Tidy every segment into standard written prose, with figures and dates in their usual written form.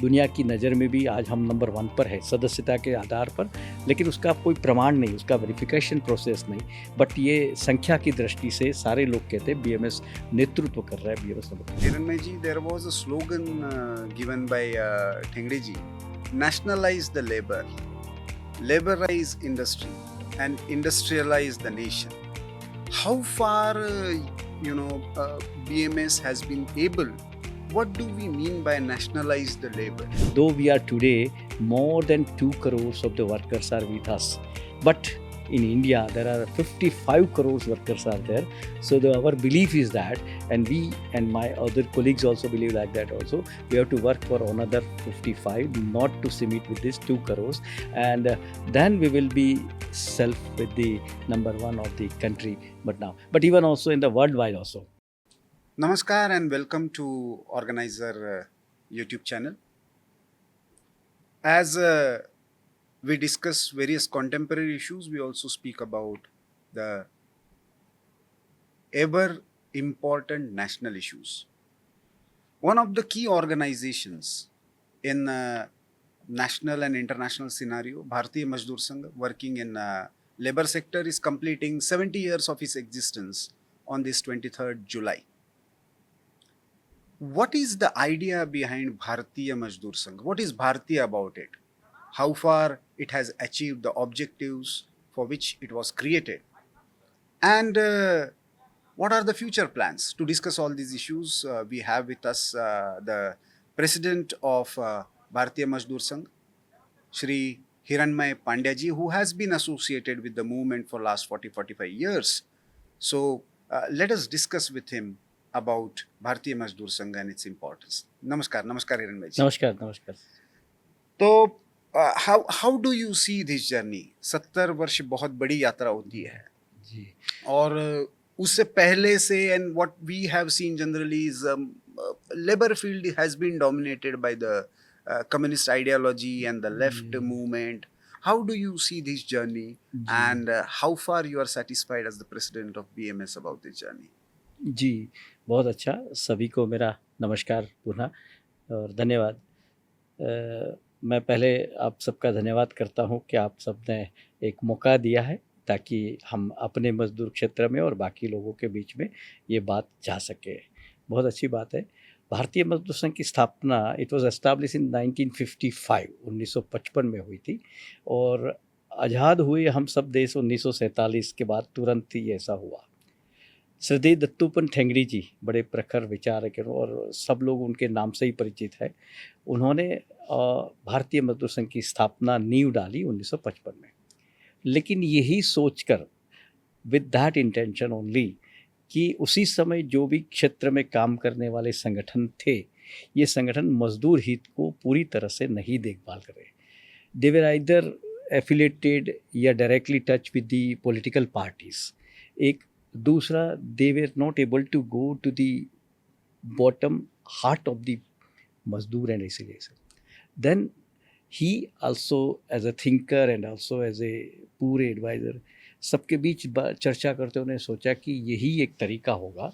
दुनिया की नज़र में भी आज हम नंबर 1 पर है सदस्यता के आधार पर, लेकिन उसका कोई प्रमाण नहीं, उसका वेरिफिकेशन प्रोसेस नहीं। बट ये संख्या की दृष्टि से सारे लोग कहते हैं बीएमएस नेतृत्व कर रहा है, BMS number. Hiranmay ji, there was a slogan given by Thengdi ji: nationalize the labor, laborize industry, and industrialize the nation. How far, BMS has been able? What do we mean by nationalize the labor? Though we are today, more than 2 crores of the workers are with us. But in India, there are 55 crores workers are there. So our belief is that, and we and my other colleagues also believe like that also, we have to work for another 55, not to submit with this 2 crores. And then we will be self with the number 1 of the country. But even also in the worldwide also. Namaskar and welcome to Organizer YouTube channel. As we discuss various contemporary issues, we also speak about the ever important national issues. One of the key organizations in national and international scenario, Bharatiya Mazdoor Sangh, working in labor sector, is completing 70 years of its existence on this 23rd July. What is the idea behind Bharatiya Mazdoor Sangh? What is Bharatiya about it? How far it has achieved the objectives for which it was created? And what are the future plans? To discuss all these issues, we have with us the president of Bharatiya Mazdoor Sangh, Shri Hiranmay Pandya ji, who has been associated with the movement for last 40-45 years. So let us discuss with him about Bharatiya Mazdoor Sangh and its importance. Namaskar Hiranmay ji. नमस्कार. तो how do you see this journey? 70 वर्ष बहुत बड़ी यात्रा होती है जी. और उससे पहले से, and what we have seen generally is labor field has been dominated by the communist ideology and the left movement. How do you see this journey and how far you are satisfied as the president of BMS about this journey? जी, बहुत अच्छा. सभी को मेरा नमस्कार पुनः और धन्यवाद. मैं पहले आप सबका धन्यवाद करता हूं कि आप सबने एक मौका दिया है ताकि हम अपने मजदूर क्षेत्र में और बाकी लोगों के बीच में ये बात जा सके. बहुत अच्छी बात है. भारतीय मजदूर संघ की स्थापना इट वाज एस्टैब्लिश इन 1955 1955 में हुई थी और आज़ाद हुए हम सब देश 1947 के बाद तुरंत ही ऐसा हुआ. श्रद्धेय दत्तोपंत ठेंगड़ी जी बड़े प्रखर विचारक हैं और सब लोग उनके नाम से ही परिचित है. उन्होंने भारतीय मजदूर संघ की स्थापना नींव डाली 1955 में, लेकिन यही सोचकर विद दैट इंटेंशन ओनली कि उसी समय जो भी क्षेत्र में काम करने वाले संगठन थे, ये संगठन मजदूर हित को पूरी तरह से नहीं देखभाल कर रहे. दे वर आइदर एफिलेटेड या directly touch with the political parties. एक दूसरा, they were not able to go to the bottom heart of the मजदूर एंड इसीलिए then he also as a thinker and also as a पूरे adviser सबके बीच चर्चा करते उन्होंने सोचा कि यही एक तरीका होगा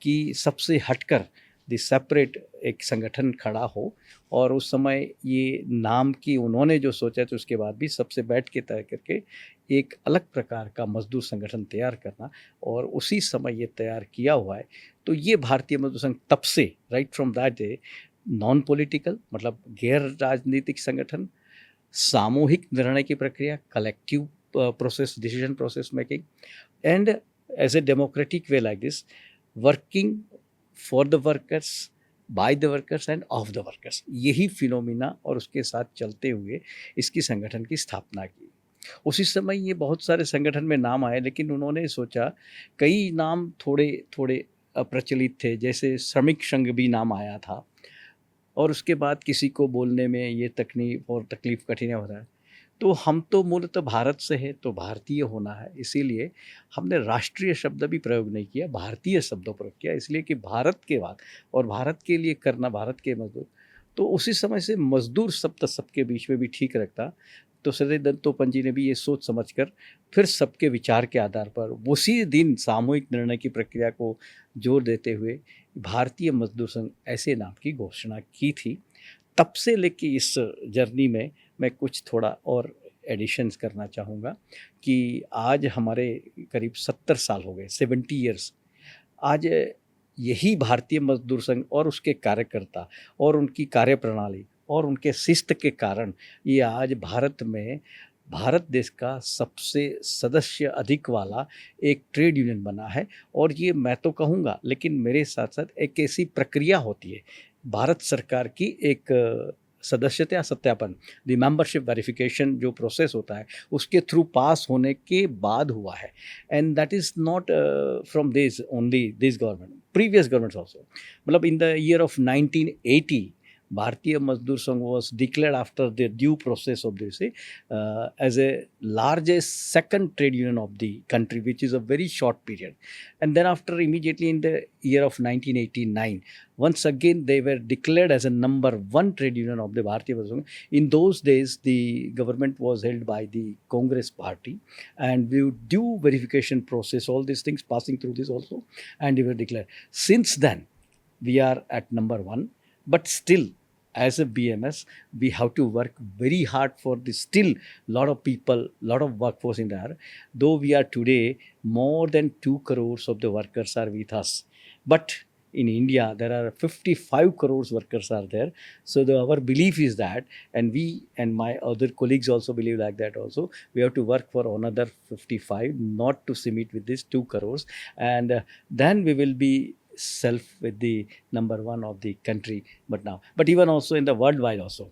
कि सबसे हटकर द सेपरेट एक संगठन खड़ा हो. और उस समय ये नाम की उन्होंने जो सोचा तो उसके बाद भी सबसे बैठ के तय करके एक अलग प्रकार का मजदूर संगठन तैयार करना और उसी समय ये तैयार किया हुआ है. तो ये भारतीय मजदूर संघ तब से right from that day non political मतलब गैर राजनीतिक संगठन, सामूहिक निर्णय की प्रक्रिया, collective process, decision process making, and as a democratic way like this, working for the workers, by the workers and of the workers. यही फिनोमिना और उसके साथ चलते हुए इसकी संगठन की स्थापना की. उसी समय ये बहुत सारे संगठन में नाम आए, लेकिन उन्होंने सोचा कई नाम थोड़े थोड़े अप्रचलित थे, जैसे श्रमिक संघ भी नाम आया था और उसके बाद किसी को बोलने में ये तकलीफ कठिन हो रहा है. तो हम तो मूलतः भारत से है तो भारतीय होना है, इसीलिए हमने राष्ट्रीय शब्द भी प्रयोग नहीं किया, भारतीय शब्दों प्रयोग किया, इसलिए कि भारत के बाद और भारत के लिए करना, भारत के मजदूर. तो उसी समय से मजदूर शब्द सबके बीच में भी ठीक रखता. तो श्रद्धेय दत्तोपंत जी ने भी ये सोच समझकर फिर सबके विचार के आधार पर उसी दिन सामूहिक निर्णय की प्रक्रिया को जोर देते हुए भारतीय मजदूर संघ ऐसे नाम की घोषणा की थी. तब से लेके इस जर्नी में मैं कुछ थोड़ा और एडिशंस करना चाहूँगा कि आज हमारे करीब 70 साल हो गए, 70 ईयर्स। आज यही भारतीय मजदूर संघ और उसके कार्यकर्ता और उनकी कार्यप्रणाली और उनके शिस्त के कारण ये आज भारत में, भारत देश का सबसे सदस्य अधिक वाला एक ट्रेड यूनियन बना है। और ये मैं तो कहूँगा, लेकिन मेरे साथ साथ एक ऐसी प्रक्रिया होती है भारत सरकार की, एक सदस्यता सत्यापन, द मेंबरशिप वेरिफिकेशन जो प्रोसेस होता है उसके थ्रू पास होने के बाद हुआ है। And that is not from this only this government, previous governments also. मतलब इन द ईयर ऑफ 1980 भारतीय मजदूर संघ was declared after the due process of this as a largest second trade union of the country, which is a very short period. And then after, immediately in the year of 1989, once again they were declared as a number one trade union of the Bharatiya Mazdoor Sangh. In those days, the government was held by the Congress party, and we would due verification process, all these things passing through this also, and we were declared. Since then, we are at number one, but still, as a BMS, we have to work very hard for this. Still, lot of people, lot of workforce in there. Though we are today, more than 2 crores of the workers are with us. But in India, there are 55 crores workers are there. So our belief is that, and we and my other colleagues also believe like that also, we have to work for another 55, not to submit with this 2 crores. And then we will be self with the number one of the country. But even also in the worldwide also,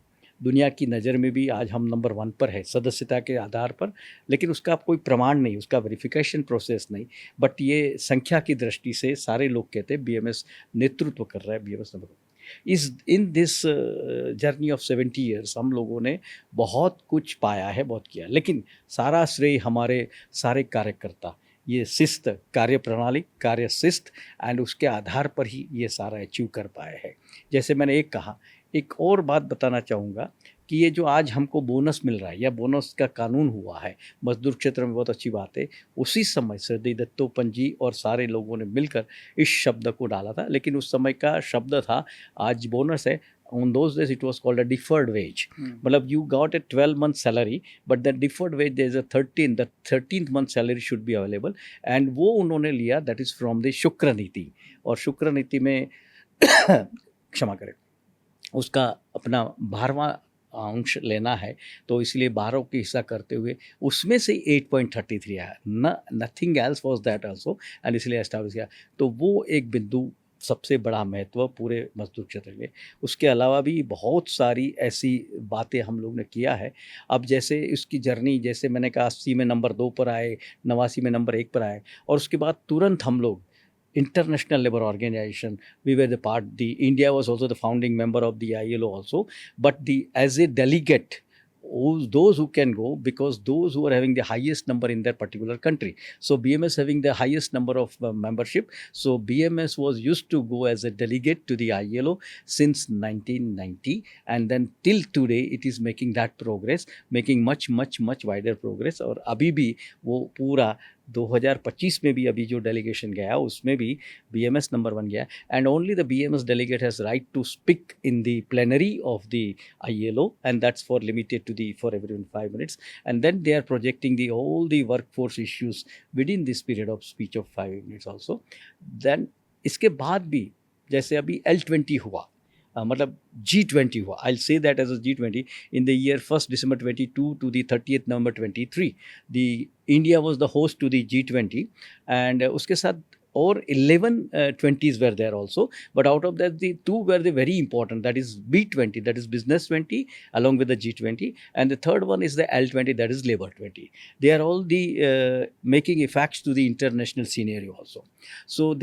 दुनिया की नज़र में भी आज हम number one पर है सदस्यता के आधार पर, लेकिन उसका कोई प्रमाण नहीं, उसका वेरिफिकेशन प्रोसेस नहीं। बट ये संख्या की दृष्टि से सारे लोग कहते हैं बीएमएस नेतृत्व कर रहा है, बीएमएस नंबर वन। इस in this journey of 70 years हम लोगों ने बहुत कुछ पाया है, बहुत किया, लेकिन सारा श्रेय हमारे सारे कार्यकर्ता, ये शिस्त, कार्य प्रणाली, कार्य शिस्त एंड उसके आधार पर ही ये सारा अचीव कर पाए हैं। जैसे मैंने एक कहा, एक और बात बताना चाहूँगा कि ये जो आज हमको बोनस मिल रहा है या बोनस का कानून हुआ है मजदूर क्षेत्र में, बहुत अच्छी बात है। उसी समय श्री दत्तोपंत जी और सारे लोगों ने मिलकर इस शब्द को डाला था, लेकिन उस समय का शब्द था, आज बोनस है। On those days it was called a deferred wage. मतलब you got a 12-month salary, but the deferred wage there is a 13th month salary should be available, and वो उन्होंने लिया, that is from the शुक्र नीति। और शुक्र नीति में क्षमा करें, उसका अपना 12वां अंश लेना है, तो इसलिए 12 के हिस्सा करते हुए उसमें से 8.33 आया, nothing else was that also, and इसलिए एस्टैब्लिश किया। तो वो एक बिंदु सबसे बड़ा महत्व पूरे मजदूर क्षेत्र में। उसके अलावा भी बहुत सारी ऐसी बातें हम लोग ने किया है। अब जैसे इसकी जर्नी, जैसे मैंने कहा 80 में नंबर 2 पर आए, 89 में नंबर 1 पर आए, और उसके बाद तुरंत हम लोग International Labour Organization, we were the part, India was also the founding member of the ILO also, but as a delegate, those who can go, because those who are having the highest number in their particular country. So BMS having the highest number of membership, so BMS was used to go as a delegate to the ILO since 1990, and then till today it is making that progress, making much wider progress. और अभी भी वो पूरा 2025 में भी अभी जो delegation गया उसमें भी BMS नंबर 1 गया, and only the BMS delegate has right to speak in the plenary of the ILO, and that's for limited to the for everyone 5 minutes, and then they are projecting the all the workforce issues within this period of speech of 5 minutes also. Then इसके बाद भी जैसे अभी L20 हुआ, मतलब G20 हुआ, I'll say that as a G20 in the year 1st December 22 to the 30th November 23, the India was the host to the G20, and उसके साथ और 11 20s were there also, but out of that the 2 were the very important, that is B20, that is business 20 along with the G20, and the third one is the L20, that is labor 20. They are all the making effects to the international scenario also. So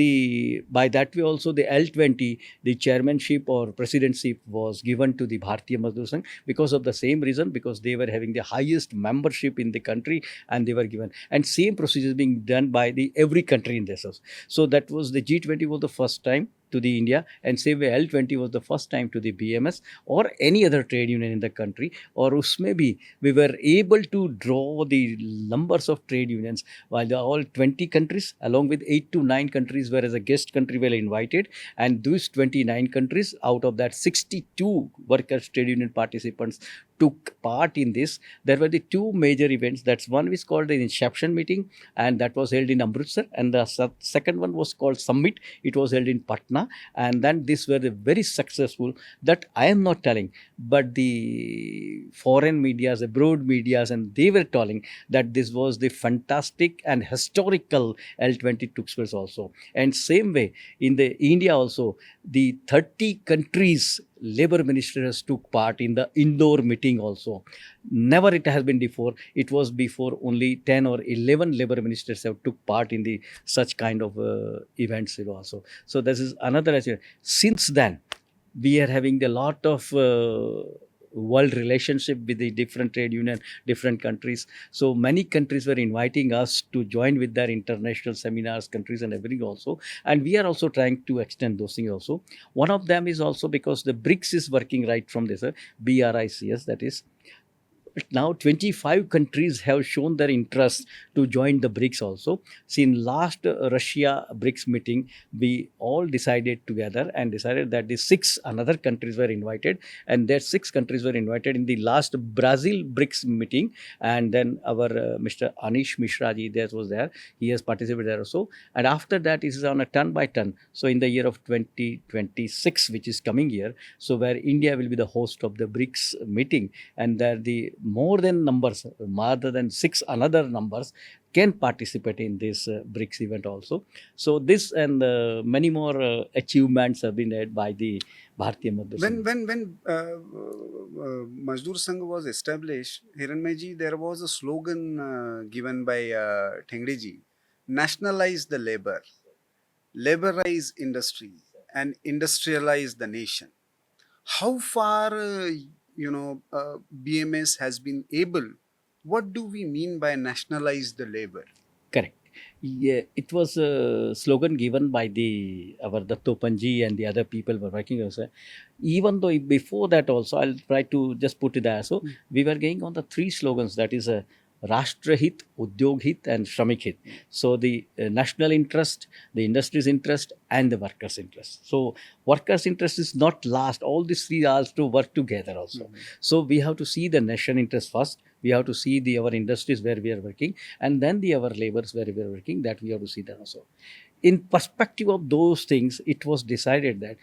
by that way also the L20, the chairmanship or presidency was given to the Bharatiya Mazdoor Sangh because of the same reason, because they were having the highest membership in the country, and they were given, and same procedures being done by the every country in this house. So that was the G20 was the first time to the India, and same way L20 was the first time to the BMS or any other trade union in the country. और उसमें भी we were able to draw the numbers of trade unions while the all 20 countries along with 8 to 9 countries were as a guest country were invited, and those 29 countries out of that 62 workers trade union participants took part in this. There were the two major events. That's one was called the Inception meeting, and that was held in Amritsar, and the second one was called Summit. It was held in Patna, and then these were the very successful. That I am not telling, but the foreign medias, abroad medias, and they were telling that this was the fantastic and historical L20 took place also. And same way in the India also, the 30 countries labor ministers took part in the Indore meeting also. Never it has been before. It was before only 10 or 11 labor ministers have took part in the such kind of events also. So this is another achievement. Since then, we are having a lot of world relationship with the different trade union, different countries. So many countries were inviting us to join with their international seminars, countries and everything also. And we are also trying to extend those things also. One of them is also because the BRICS is working right from this, BRICS, that is. But now 25 countries have shown their interest to join the BRICS also. See, in last Russia BRICS meeting, we all decided together and decided that the 6 another countries were invited, and that 6 countries were invited in the last Brazil BRICS meeting. And then our Mr. Anish Mishra ji there was there. He has participated there also. And after that, it is on a ton by ton. So in the year of 2026, which is coming year, so where India will be the host of the BRICS meeting, and there the more than numbers, rather than 6 another numbers can participate in this BRICS event also. So this and many more achievements have been made by the Bharatiya Mazdoor Sangh. When Mazdoor Sangh was established, Hiranmay ji, there was a slogan given by Thengdi ji: nationalize the labor, laborize industry, and industrialize the nation. How far BMS has been able? What do we mean by nationalize the labor? Correct. Yeah, it was a slogan given by our Dattopanji and the other people were working also. Even though before that also, I'll try to just put it there. So we were going on the 3 slogans, that is Rashtra Hit, Udyog Hit and Shramik Hit. So the national interest, the industry's interest and the workers' interest. So workers' interest is not last. All these 3 are to work together also. So we have to see the nation interest first. We have to see our industries where we are working, and then our labors where we are working, that we have to see that also. In perspective of those things, it was decided that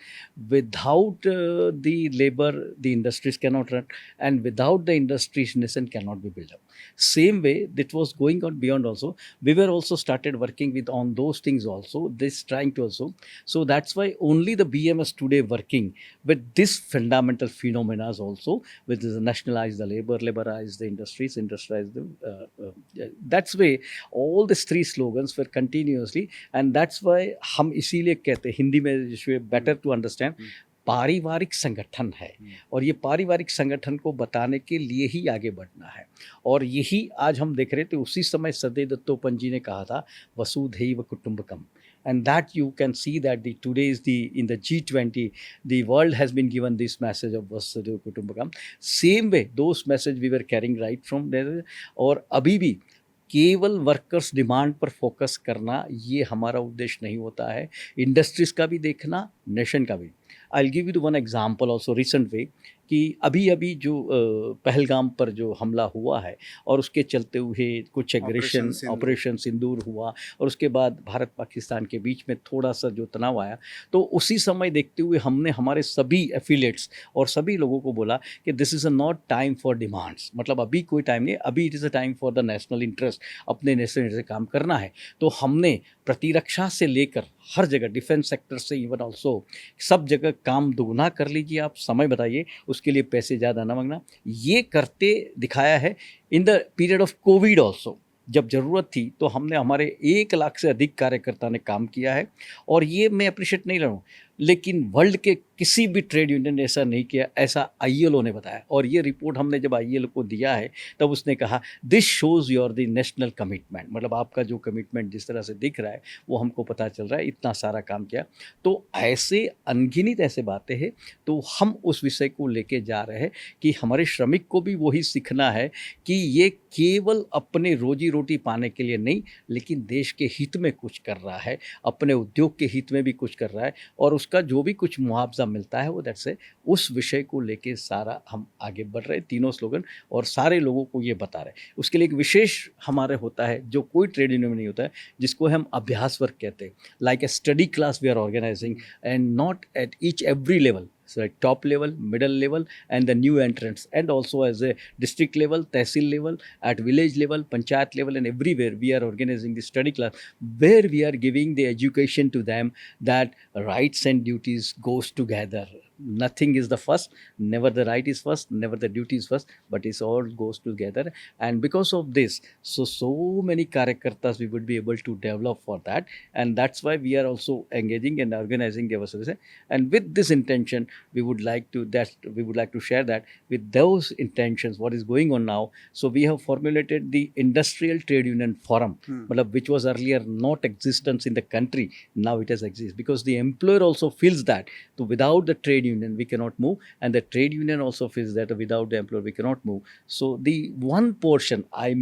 without the labor, the industries cannot run, and without the industries, nation cannot be built up. Same way, that was going on beyond also. We were also started working with on those things also, this trying to also. So that's why only the BMS today working with this fundamental phenomena also, which is nationalize the labor, laborize the industries, industrialize them. That's why all these 3 slogans were continuously, and that's why हम इसीलिए कहते हैं हिंदी में better to understand, पारिवारिक संगठन है, और ये पारिवारिक संगठन को बताने के लिए ही आगे बढ़ना है. और यही आज हम देख रहे थे. उसी समय सदैव दत्तोपंत जी ने कहा था वसुधैव कुटुंबकम, and that you can see that today is in the G20 the world has been given this message of Vasudhaiva Kutumbakam. Same way those message we were carrying right from there. और अभी भी केवल workers demand पर focus करना ये हमारा उद्देश्य नहीं होता है. इंडस्ट्रीज का भी देखना, नेशन का भी. I will give you one example also recent way कि अभी जो पहलगाम पर जो हमला हुआ है और उसके चलते हुए कुछ एग्रेशन ऑपरेशन सिंदूर हुआ, और उसके बाद भारत पाकिस्तान के बीच में थोड़ा सा जो तनाव आया, तो उसी समय देखते हुए हमने हमारे सभी एफिलिएट्स और सभी लोगों को बोला कि this is a not time for demands. मतलब अभी कोई टाइम नहीं, अभी it is a time for the national interest. अपने नेशनल इंटरेस्ट से काम करना है. तो हमने प्रतिरक्षा से लेकर हर जगह, डिफेंस सेक्टर से इवन ऑल्सो सब जगह काम दोगुना कर लीजिए, आप समय बताइए, उसके लिए पैसे ज़्यादा ना मांगना, ये करते दिखाया है. In the period of Covid also जब ज़रूरत थी तो हमने हमारे 1 लाख से अधिक कार्यकर्ता ने काम किया है. और ये मैं अप्रिशिएट नहीं कर रहा हूँ, लेकिन वर्ल्ड के किसी भी ट्रेड यूनियन ने ऐसा नहीं किया, ऐसा आईएलओ ने बताया। और ये रिपोर्ट हमने जब आईएलओ को दिया है तब उसने कहा this shows your the national commitment, मतलब आपका जो कमिटमेंट जिस तरह से दिख रहा है वो हमको पता चल रहा है, इतना सारा काम किया। तो ऐसे अनगिनत ऐसे बातें हैं, तो हम उस विषय को लेके जा रहे हैं कि हमारे श्रमिक को भी वही सीखना है कि ये केवल अपने रोजी रोटी पाने के लिए नहीं, लेकिन देश के हित में कुछ कर रहा है, अपने उद्योग के हित में भी कुछ कर रहा है, और उसका जो भी कुछ मुआवजा मिलता है वो दैट से उस विषय को लेके सारा हम आगे बढ़ रहे हैं, तीनों स्लोगन, और सारे लोगों को ये बता रहे हैं। उसके लिए एक विशेष हमारे होता है जो कोई ट्रेड यूनियन में नहीं होता है, जिसको हम अभ्यास वर्ग कहते हैं, like a study class we are organising, and not at each every level, so at top level, middle level, and the new entrants, and also as a district level, tehsil level, at village level, panchayat level, and everywhere we are organizing the study class where we are giving the education to them that rights and duties goes together. Nothing is the first, never the right is first, never the duty is first, but it all goes together. And because of this, so many karyakartas we would be able to develop for that, and that's why we are also engaging and organizing the services. And with this intention, we would like to share that with those intentions what is going on now. So we have formulated the industrial trade union forum, which was earlier not existence in the country, now it has exist because the employer also feels that, so without the trade union we cannot move, and the trade union also feels that without the employer we cannot move. So the one portion I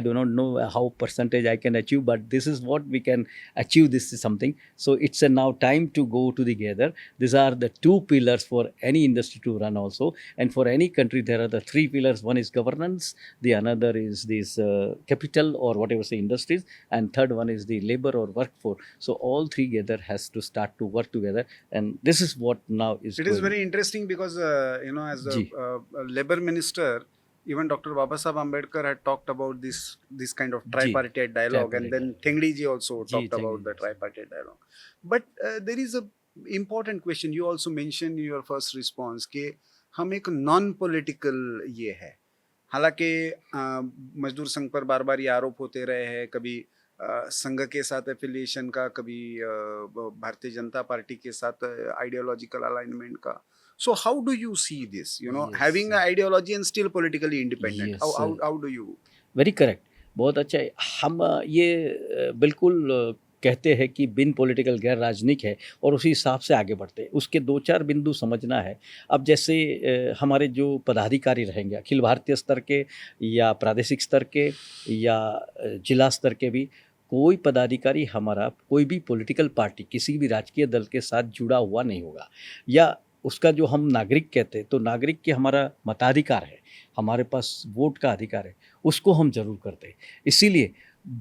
do not know how percentage I can achieve, but this is what we can achieve. This is something. So it's a now time to go to the gather. These are the two pillars for any industry to run also, and for any country there are the three pillars. One is governance, the another is this capital or whatever say industries, and third one is the labor or workforce. So all three together has to start to work together, and this is what now is It is very interesting because as Ji. a labor minister, even Dr. Babasaheb Ambedkar had talked about this kind of tripartite dialogue, and then Thengdi ji also talked about the tripartite dialogue. But there is a important question you also mentioned in your first response कि हम एक non political ये है। हालांकि मजदूर संघ पर बार बार ये आरोप होते रहे हैं, कभी संघ के साथ एफिलिएशन का, कभी भारतीय जनता पार्टी के साथ आइडियोलॉजिकल अलाइनमेंट का. So how do you see this? Having an ideology and still politically independent. How do you? Very correct. बहुत अच्छा है. हम ये बिल्कुल कहते हैं कि बिन पॉलिटिकल गैर राजनीतिक है और उसी हिसाब से आगे बढ़ते हैं. उसके 2-4 बिंदु समझना है. अब जैसे हमारे जो पदाधिकारी रहेंगे अखिल भारतीय स्तर के या प्रादेशिक स्तर के या जिला स्तर के भी, कोई पदाधिकारी हमारा कोई भी पॉलिटिकल पार्टी किसी भी राजकीय दल के साथ जुड़ा हुआ नहीं होगा. या उसका जो हम नागरिक कहते हैं, तो नागरिक के हमारा मताधिकार है, हमारे पास वोट का अधिकार है, उसको हम जरूर करते हैं. इसीलिए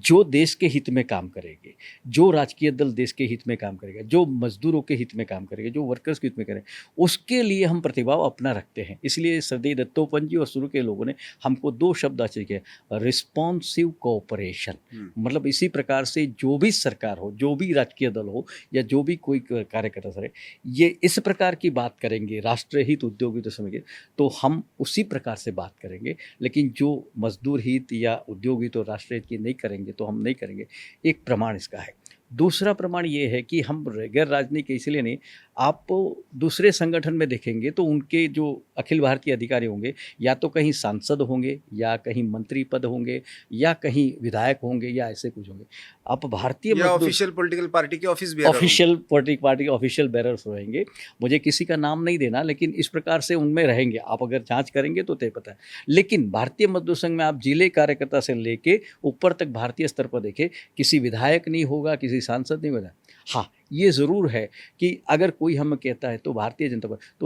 जो देश के हित में काम करेंगे, जो राजकीय दल देश के हित में काम करेगा, जो मजदूरों के हित में काम करेगा, जो वर्कर्स के हित में करें, उसके लिए हम प्रतिभाव अपना रखते हैं. इसलिए सरदेई दत्तोपंत जी और शुरू के लोगों ने हमको 2 शब्द अच्छे किए, रिस्पॉन्सिव कोऑपरेशन. मतलब इसी प्रकार से जो भी सरकार हो, जो भी राजकीय दल हो या जो भी कोई कार्यकर्ता सर, ये इस प्रकार की बात करेंगे, राष्ट्र हित, उद्योग हित समझिए, तो हम उसी प्रकार से बात करेंगे. लेकिन जो मजदूर हित या उद्योग हित और राष्ट्र हित की नहीं करेंगे तो हम नहीं करेंगे. एक प्रमाण इसका है. दूसरा प्रमाण ये है कि हम गैर राजनीतिक इसलिए नहीं, आप दूसरे संगठन में देखेंगे तो उनके जो अखिल भारतीय अधिकारी होंगे या तो कहीं सांसद होंगे या कहीं मंत्री पद होंगे या कहीं विधायक होंगे या ऐसे कुछ होंगे. आप भारतीय ऑफिशियल पॉलिटिकल पार्टी के ऑफिशियल पॉलिटिकल पार्टी के ऑफिशियल बेरर्स रहेंगे. मुझे किसी का नाम नहीं देना, लेकिन इस प्रकार से उनमें रहेंगे. आप अगर जांच करेंगे तो तय पता है. लेकिन भारतीय मजदूर संघ में आप जिले कार्यकर्ता से लेके ऊपर तक भारतीय स्तर पर देखें, किसी विधायक नहीं होगा, किसी सांसद नहीं होगा. हाँ, ये ज़रूर है कि अगर कोई हमें कहता है तो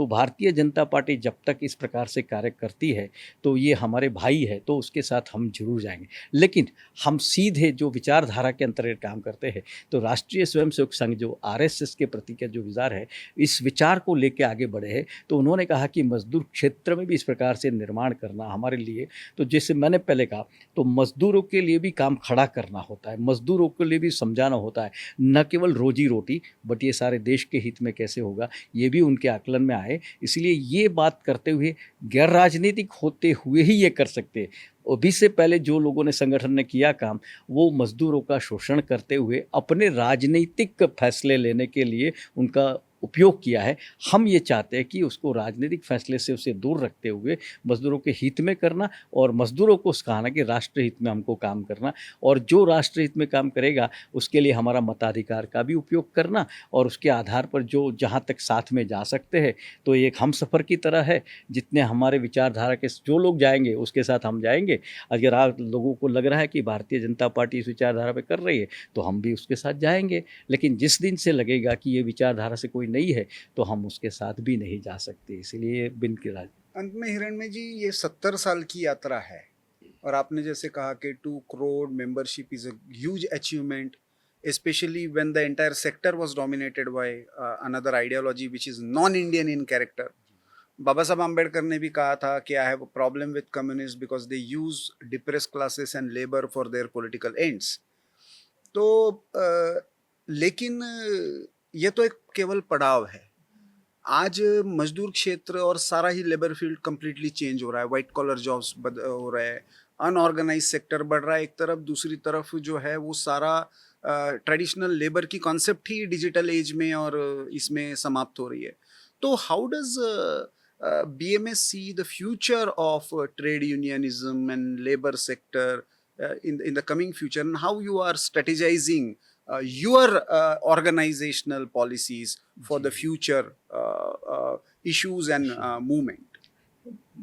भारतीय जनता पार्टी जब तक इस प्रकार से कार्य करती है तो ये हमारे भाई है, तो उसके साथ हम जरूर जाएंगे. लेकिन हम सीधे जो विचारधारा के अंतर्गत काम करते हैं, तो राष्ट्रीय स्वयंसेवक संघ जो आरएसएस के प्रति का जो विचार है, इस विचार को लेकर आगे बढ़े हैं. तो उन्होंने कहा कि मजदूर क्षेत्र में भी इस प्रकार से निर्माण करना हमारे लिए, तो जैसे मैंने पहले कहा, तो मजदूरों के लिए भी काम खड़ा करना होता है, मजदूरों के लिए भी समझाना होता है, न केवल रोजी रोटी, बट ये सारे देश के हित में कैसे होगा, ये भी उनके आकलन में आए. इसलिए ये बात करते हुए गैर राजनीतिक होते हुए ही ये कर सकते हैं. अभी से पहले जो लोगों ने संगठन ने किया काम, वो मजदूरों का शोषण करते हुए अपने राजनीतिक फैसले लेने के लिए उनका उपयोग किया है, हम ये चाहते हैं कि उसको राजनीतिक फैसले से उसे दूर रखते हुए मज़दूरों के हित में करना और मज़दूरों को सिखाना कि राष्ट्र हित में हमको काम करना, और जो राष्ट्र हित में काम करेगा उसके लिए हमारा मताधिकार का भी उपयोग करना, और उसके आधार पर जो जहाँ तक साथ में जा सकते हैं तो ये एक हमसफ़र की तरह है। जितने हमारे विचारधारा के जो लोग जाएंगे उसके साथ हम जाएंगे। अगर आप लोगों को लग रहा है कि भारतीय जनता पार्टी इस विचारधारा पे कर रही है तो हम भी उसके साथ जाएंगे, लेकिन जिस दिन से लगेगा कि ये विचारधारा से कोई नहीं है तो हम उसके साथ भी नहीं जा सकते। इसीलिए बिन की राज। अंत में हिरण्मय जी, ये 70 साल की यात्रा है और आपने जैसे कहा कि 2 crore membership is a huge achievement, especially when the entire sector was dominated by another ideology which is non-Indian in character. बाबा साहब आम्बेडकर ने भी कहा था कि I have a problem with communist because they use depress classes and labour for their political ends. तो लेकिन ये तो एक केवल पड़ाव है। आज मजदूर क्षेत्र और सारा ही लेबर फील्ड कंप्लीटली चेंज हो रहा है, वाइट कॉलर जॉब्स हो रहे हैं, अनऑर्गेनाइज सेक्टर बढ़ रहा है एक तरफ, दूसरी तरफ जो है वो सारा ट्रेडिशनल लेबर की कॉन्सेप्ट ही डिजिटल एज में और इसमें समाप्त हो रही है। तो how does BMS see the future of trade unionism and labor sector in the coming future, and how you are strategizing your organizational policies for the future issues and movement?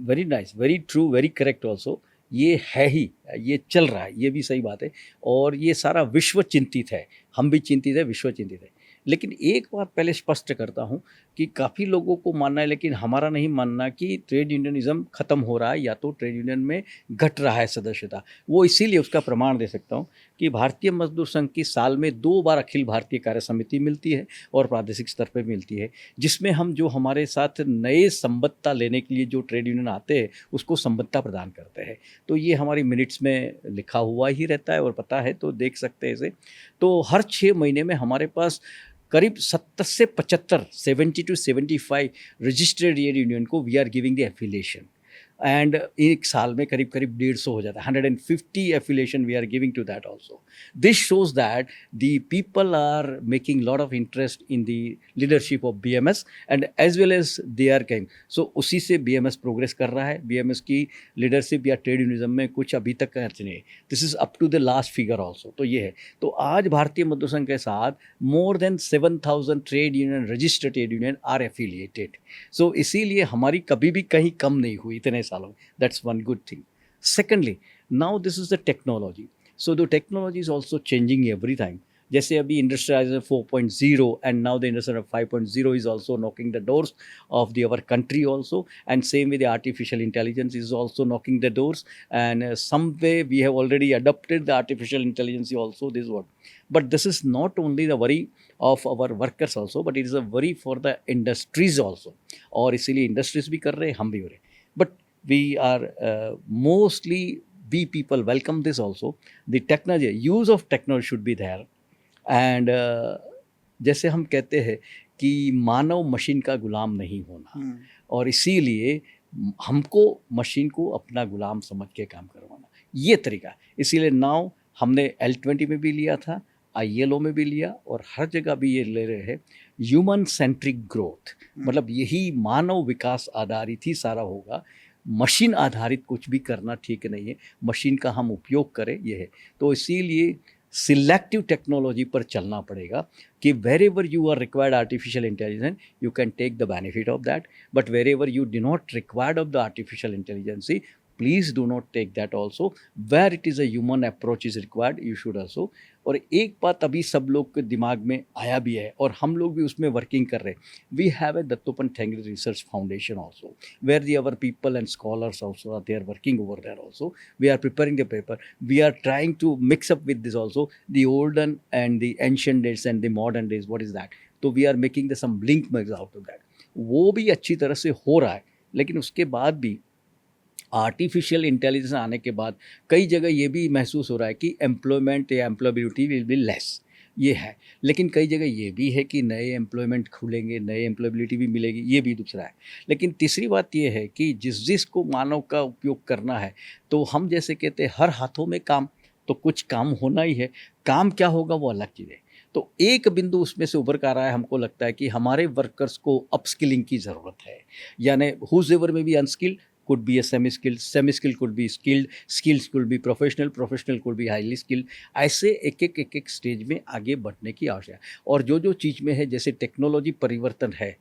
Very nice, very true, very correct also. ये है ही, ये चल रहा है, ये भी सही बात है। और ये सारा विश्व चिंतित है, हम भी चिंतित है, विश्व चिंतित है। लेकिन एक बात पहले स्पष्ट करता हूँ कि काफ़ी लोगों को मानना है, लेकिन हमारा नहीं मानना कि ट्रेड यूनियनिज़्म ख़त्म हो रहा है या तो ट्रेड यूनियन में घट रहा है सदस्यता। वो इसीलिए उसका प्रमाण दे सकता हूँ कि भारतीय मजदूर संघ की साल में 2 बार अखिल भारतीय कार्य समिति मिलती है और प्रादेशिक स्तर पर मिलती है, जिसमें हम जो हमारे साथ नए संबद्धता लेने के लिए जो ट्रेड यूनियन आते हैं उसको संबद्धता प्रदान करते हैं। तो ये हमारी मिनट्स में लिखा हुआ ही रहता है और पता है तो देख सकते हैं इसे। तो हर 6 महीने में हमारे पास करीब 70 से 75, 70 to 75 रजिस्टर्ड ट्रेड यूनियन को we are giving the affiliation, and एक साल में करीब करीब 150 हो जाता है, 150 affiliation we are giving to that also. This shows that the people are making lot of interest in the leadership of BMS and as well as they are coming. So उसी से BMS प्रोग्रेस कर रहा है। BMS की leadership या trade यूनिज्म में कुछ अभी तक खर्च नहीं है। This is up to the last figure also. तो ये है। तो आज भारतीय मजदूर संघ के साथ more than 7,000 trade union, registered trade union are affiliated. So इसीलिए हमारी कभी भी कहीं कम नहीं हुई इतने सालों में। That's one good thing. Secondly, now this is the technology. So the technology is also changing every time. जैसे अभी industrialisation 4.0 and now the industrial 5.0 is also knocking the doors of our country also, and same with the artificial intelligence is also knocking the doors, and some way we have already adopted the artificial intelligence also, this word. But this is not only the worry of our workers also, but it is a worry for the industries also, और इसीलिए industries भी कर रहे हैं, हम भी हो रहे हैं। But we are mostly, we people welcome this also. The technology, use of technology should be there, and जैसे हम कहते हैं कि मानव मशीन का गुलाम नहीं होना, और इसीलिए हमको मशीन को अपना गुलाम समझ के काम करवाना, ये तरीका। इसीलिए नाउ हमने L20 में भी लिया था, ILO में भी लिया, और हर जगह भी ये ले रहे हैं ह्यूमन सेंट्रिक ग्रोथ। मतलब यही मानव विकास आधारित ही सारा होगा। मशीन आधारित कुछ भी करना ठीक नहीं है, मशीन का हम उपयोग करें, ये है। तो इसीलिए सिलेक्टिव टेक्नोलॉजी पर चलना पड़ेगा कि wherever you are required artificial intelligence you can take the benefit of that, but wherever you do not required of the artificial intelligence please do not take that also. Where it is a human approach is required, you should also. और एक बात अभी सब लोग के दिमाग में आया भी है और हम लोग भी उसमें वर्किंग कर रहे हैं। We have a Dattopant Thengadi research foundation also, where the our people and scholars also are they are working over there also. We are preparing the paper. We are trying to mix up with this also the olden and the ancient days and the modern days. What is that? तो we are making the some link out of that. वो भी अच्छी तरह से हो रहा है, लेकिन उसके बाद भी आर्टिफिशियल इंटेलिजेंस आने के बाद कई जगह ये भी महसूस हो रहा है कि एम्प्लॉयमेंट या एम्प्लॉयबिलिटी विल बी लेस, ये है. लेकिन कई जगह ये भी है कि नए एम्प्लॉयमेंट खुलेंगे, नए एम्प्लॉयबिलिटी भी मिलेगी, ये भी दूसरा है. लेकिन तीसरी बात ये है कि जिस को मानव का उपयोग करना है, तो हम जैसे कहते हैं हर हाथों में काम, तो कुछ काम होना ही है. काम क्या होगा वो अलग चीज़ है. तो एक बिंदु उसमें से उभर कर आ रहा है, हमको लगता है कि हमारे वर्कर्स को अपस्किलिंग की ज़रूरत है। यानी whoever may be unskilled could be a semi skilled could be skilled could be professional could be highly skilled। ऐसे एक स्टेज में आगे बढ़ने की आवश्यकता है। और जो चीज़ में है, जैसे टेक्नोलॉजी परिवर्तन है,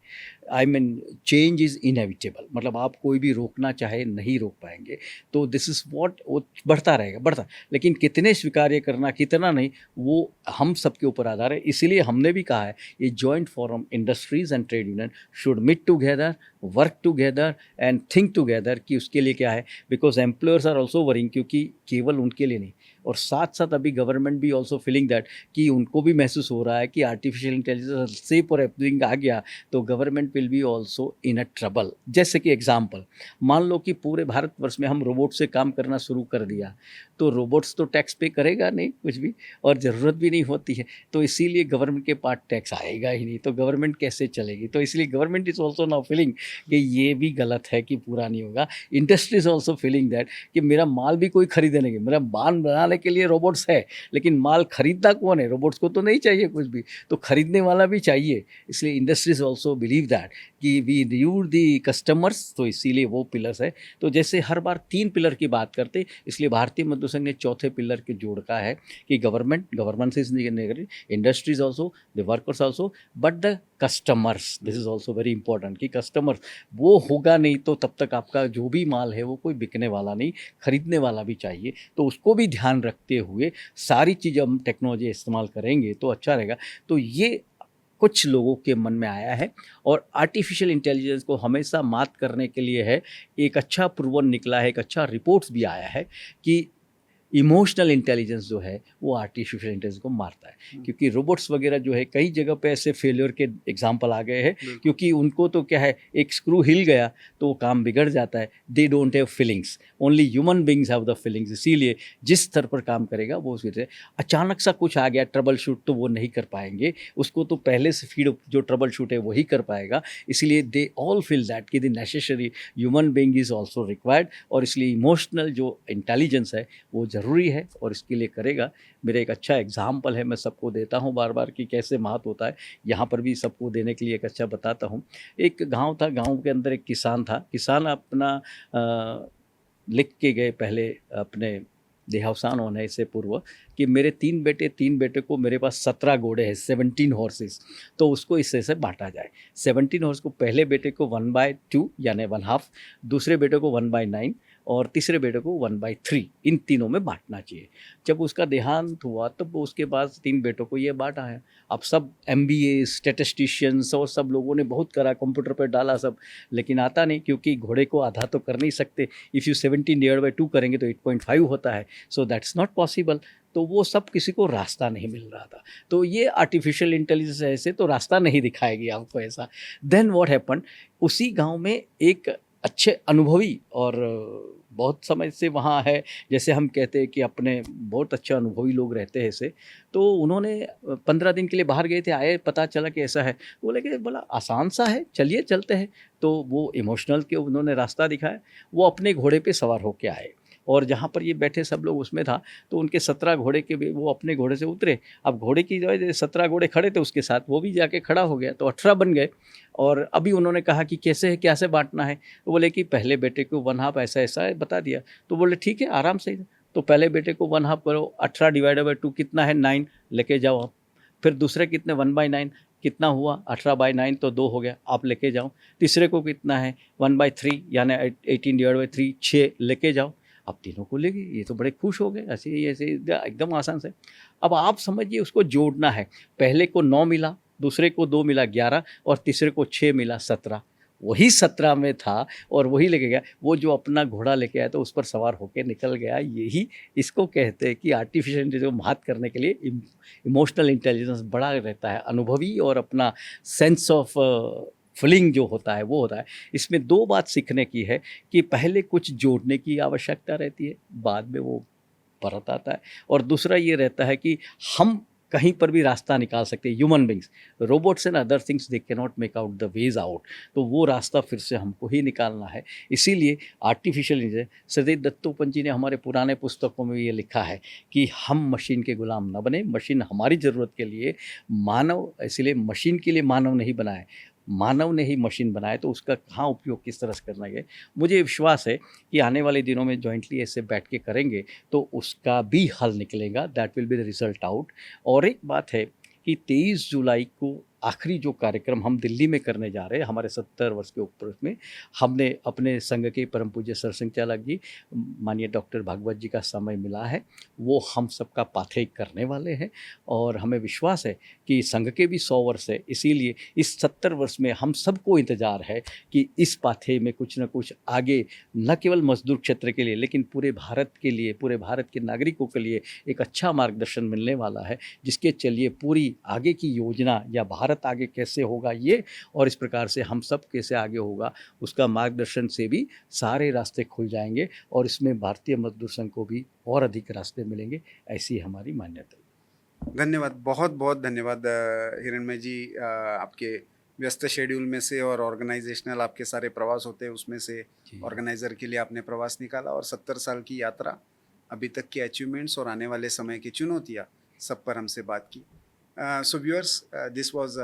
I mean change is inevitable, मतलब आप कोई भी रोकना चाहे नहीं रोक पाएंगे। तो दिस इज़ व्हाट, वो बढ़ता रहेगा, बढ़ता, लेकिन कितने स्वीकार्य करना, कितना नहीं, वो हम सबके ऊपर आधार है। इसीलिए हमने भी कहा है ये joint forum industries and trade union should meet together, work together and think together, कि उसके लिए क्या है, because employers are also worrying, क्योंकि केवल उनके लिए नहीं, और साथ साथ अभी गवर्नमेंट भी ऑल्सो फीलिंग दैट, कि उनको भी महसूस हो रहा है कि आर्टिफिशियल इंटेलिजेंस सेफ और एवरीथिंग आ गया तो government will be also in a trouble. जैसे कि एग्जाम्पल, मान लो कि पूरे भारतवर्ष में हम रोबोट से काम करना शुरू कर दिया, तो रोबोट्स तो टैक्स पे करेगा नहीं कुछ भी, और ज़रूरत भी नहीं होती है, तो इसीलिए गवर्नमेंट के पास टैक्स आएगा ही नहीं, तो गवर्नमेंट कैसे चलेगी। तो इसलिए government is also now feeling कि ये भी गलत है कि पूरा नहीं होगा। Industry is also feeling that कि मेरा माल भी कोई खरीदने नहीं, मेरा माल बनाने के लिए रोबोट्स है, लेकिन माल खरीदता कौन है, रोबोट्स को तो नहीं चाहिए कुछ भी, तो खरीदने वाला भी चाहिए। इसलिए इंडस्ट्रीज ऑल्सो बिलीव दैट कि वी रीयूड दी कस्टमर्स, तो इसीलिए वो पिलर्स है। तो जैसे हर बार 3 पिलर की बात करते, इसलिए भारतीय मजदूर संघ ने चौथे पिलर के जोड़का है कि government is industries also, the workers also, but the customers, this is also very important कि कस्टमर वो होगा नहीं तो तब तक आपका जो भी माल है वो कोई बिकने वाला नहीं, खरीदने वाला भी चाहिए। तो उसको भी ध्यान रखते हुए सारी चीज़ हम टेक्नोलॉजी इस्तेमाल करेंगे तो अच्छा रहेगा। तो ये कुछ लोगों के मन में आया है, और आर्टिफिशियल इंटेलिजेंस को हमेशा मात करने के लिए है, एक अच्छा प्रूवन निकला है, एक अच्छा रिपोर्ट्स भी आया है कि इमोशनल इंटेलिजेंस जो है वो आर्टिफिशियल इंटेलिजेंस को मारता है। क्योंकि रोबोट्स वगैरह जो है कई जगह पे ऐसे फेलियर के एग्जांपल आ गए हैं, क्योंकि उनको तो क्या है, एक स्क्रू हिल गया तो वो काम बिगड़ जाता है। They don't have feelings, only human beings have the feelings. इसीलिए जिस स्तर पर काम करेगा वो उसी तरह, अचानक सा कुछ आ गया ट्रबल शूट तो वो नहीं कर पाएंगे, उसको तो पहले से फीड जो ट्रबल शूट है वही कर पाएगा। इसलिए दे ऑल फील दैट कि the necessary human being is also required, और इसलिए इमोशनल जो इंटेलिजेंस है वो ज़रूरी है और इसके लिए करेगा। मेरा एक अच्छा एग्जाम्पल है, मैं सबको देता हूँ बार बार कि कैसे महत्व होता है, यहाँ पर भी सबको देने के लिए एक अच्छा बताता हूँ। एक गांव था, गांव के अंदर एक किसान था। किसान अपना लिख के गए पहले अपने देहावसान होने से पूर्व कि मेरे 3 बेटे को मेरे पास 17 घोड़े हैं, 17 हॉर्सेस, तो उसको इससे से बांटा जाए। 17 हॉर्स को पहले बेटे को 1/2 यानी 1/2, दूसरे बेटे को 1/9 और तीसरे बेटे को 1/3, इन तीनों में बांटना चाहिए। जब उसका देहांत हुआ तब उसके बाद 3 बेटों को ये बांटा है। अब सब MBA स्टैटिस्टिशियंस और सब लोगों ने बहुत करा, कंप्यूटर पर डाला सब, लेकिन आता नहीं, क्योंकि घोड़े को आधा तो कर नहीं सकते। इफ़ यू 17/2 करेंगे तो 8.5 होता है, सो दैट्स नॉट पॉसिबल। तो वो सब किसी को रास्ता नहीं मिल रहा था। तो ये आर्टिफिशियल इंटेलिजेंस ऐसे तो रास्ता नहीं दिखाएगी आपको ऐसा। देन व्हाट हैपन, उसी गांव में एक अच्छे अनुभवी और बहुत समय से वहाँ है, जैसे हम कहते हैं कि अपने बहुत अच्छे अनुभवी लोग रहते हैं ऐसे, तो उन्होंने 15 दिन के लिए बाहर गए थे, आए, पता चला कि ऐसा है, बोले कि बोला आसान सा है, चलिए चलते हैं। तो वो इमोशनल के उन्होंने रास्ता दिखाया, वो अपने घोड़े पे सवार होके आए, और जहाँ पर ये बैठे सब लोग उसमें था, तो उनके 17 घोड़े के भी वो अपने घोड़े से उतरे। अब घोड़े की जो 17 घोड़े खड़े थे उसके साथ, वो भी जाके खड़ा हो गया, तो 18 बन गए। और अभी उन्होंने कहा कि कैसे है, कैसे बांटना है, तो बोले कि पहले बेटे को 1/2 ऐसा ऐसा है, बता दिया। तो बोले ठीक है, आराम से। तो पहले बेटे को 1/2 करो, 18 / 2 कितना है, 9, लेके जाओ आप। फिर दूसरे कितने, 1/9 कितना हुआ, 18/9 तो 2 हो गया, आप लेके जाओ। तीसरे को कितना है, 1/3 यानी 18/3, 6 लेके जाओ। अब तीनों को ले गए, ये तो बड़े खुश हो गए, ऐसे एकदम आसान से। अब आप समझिए उसको जोड़ना है, पहले को 9 मिला, दूसरे को 2 मिला 11, और तीसरे को 6 मिला 17। वही 17 में था और वही लेके गया। वो जो अपना घोड़ा लेके आया तो उस पर सवार होकर निकल गया। यही इसको कहते हैं कि आर्टिफिशियल इंटेलिजेंस को मात करने के लिए इमोशनल इंटेलिजेंस बड़ा रहता है, अनुभवी और अपना सेंस ऑफ फीलिंग जो होता है वो होता है। इसमें 2 बात सीखने की है कि पहले कुछ जोड़ने की आवश्यकता रहती है, बाद में वो परत आता है। और दूसरा ये रहता है कि हम कहीं पर भी रास्ता निकाल सकते हैं human beings. Robots and other things they can not make out the ways out. तो वो रास्ता फिर से हमको ही निकालना है। इसीलिए आर्टिफिशियल इंटेलिजेंस, सदैव दत्तोपंत जी ने हमारे पुराने पुस्तकों में ये लिखा है कि हम मशीन के गुलाम न बने, मशीन हमारी ज़रूरत के लिए, मानव इसलिए मशीन के लिए मानव नहीं बनाए, मानव ने ही मशीन बनाया, तो उसका कहाँ उपयोग किस तरह से करना है। मुझे विश्वास है कि आने वाले दिनों में जॉइंटली ऐसे बैठ के करेंगे तो उसका भी हल निकलेगा, that will be the result out. और एक बात है कि 23 जुलाई को आखिरी जो कार्यक्रम हम दिल्ली में करने जा रहे हैं हमारे 70 वर्ष के ऊपर में, हमने अपने संघ के परम पूज्य सरसिंघ चालक जी, माननीय डॉक्टर भागवत जी का समय मिला है, वो हम सबका पाथेय करने वाले हैं। और हमें विश्वास है कि संघ के भी 100 वर्ष है, इसीलिए इस 70 वर्ष में हम सबको इंतज़ार है कि इस पाथेय में कुछ न कुछ आगे, न केवल मजदूर क्षेत्र के लिए लेकिन पूरे भारत के लिए, पूरे भारत के नागरिकों के लिए एक अच्छा मार्गदर्शन मिलने वाला है, जिसके चलिए पूरी आगे की योजना या भारत आगे कैसे होगा ये, और इस प्रकार से हम सब कैसे आगे होगा, उसका मार्गदर्शन से भी सारे रास्ते खुल जाएंगे और इसमें भारतीय मजदूर संघ को भी और अधिक रास्ते मिलेंगे, ऐसी हमारी मान्यता है। धन्यवाद, बहुत बहुत धन्यवाद हिरणमय जी, आपके व्यस्त शेड्यूल में से और ऑर्गेनाइजेशनल आपके सारे प्रवास होते हैं उसमें से जी। ऑर्गेनाइज़र के लिए आपने प्रवास निकाला और 70 साल की यात्रा, अभी तक के अचीवमेंट्स और आने वाले समय की चुनौतियाँ, सब पर हमसे बात की। So viewers, this was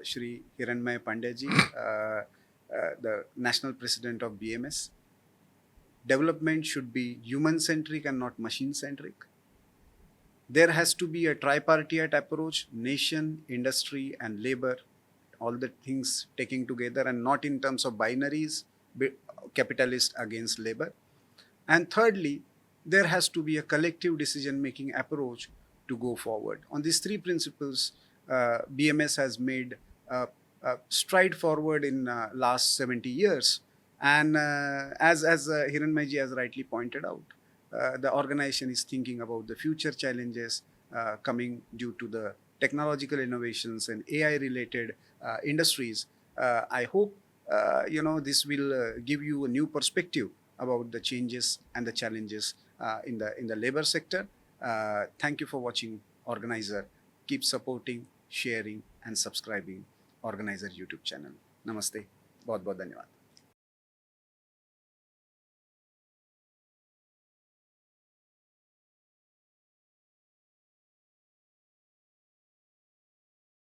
Shri Hiranmay Pandey ji, the national president of BMS. Development should be human centric and not machine centric. There has to be a tripartite approach, nation, industry, and labor, all the things taking together and not in terms of binaries, capitalist against labor. And thirdly, there has to be a collective decision making approach to go forward. On these three principles, BMS has made a stride forward in last 70 years. And as Hiranmay ji has rightly pointed out, the organization is thinking about the future challenges coming due to the technological innovations and AI related industries. I hope this will give you a new perspective about the changes and the challenges in the labor sector. Thank you for watching Organizer. Keep supporting, sharing and subscribing Organizer YouTube channel. Namaste. बहुत बहुत धन्यवाद.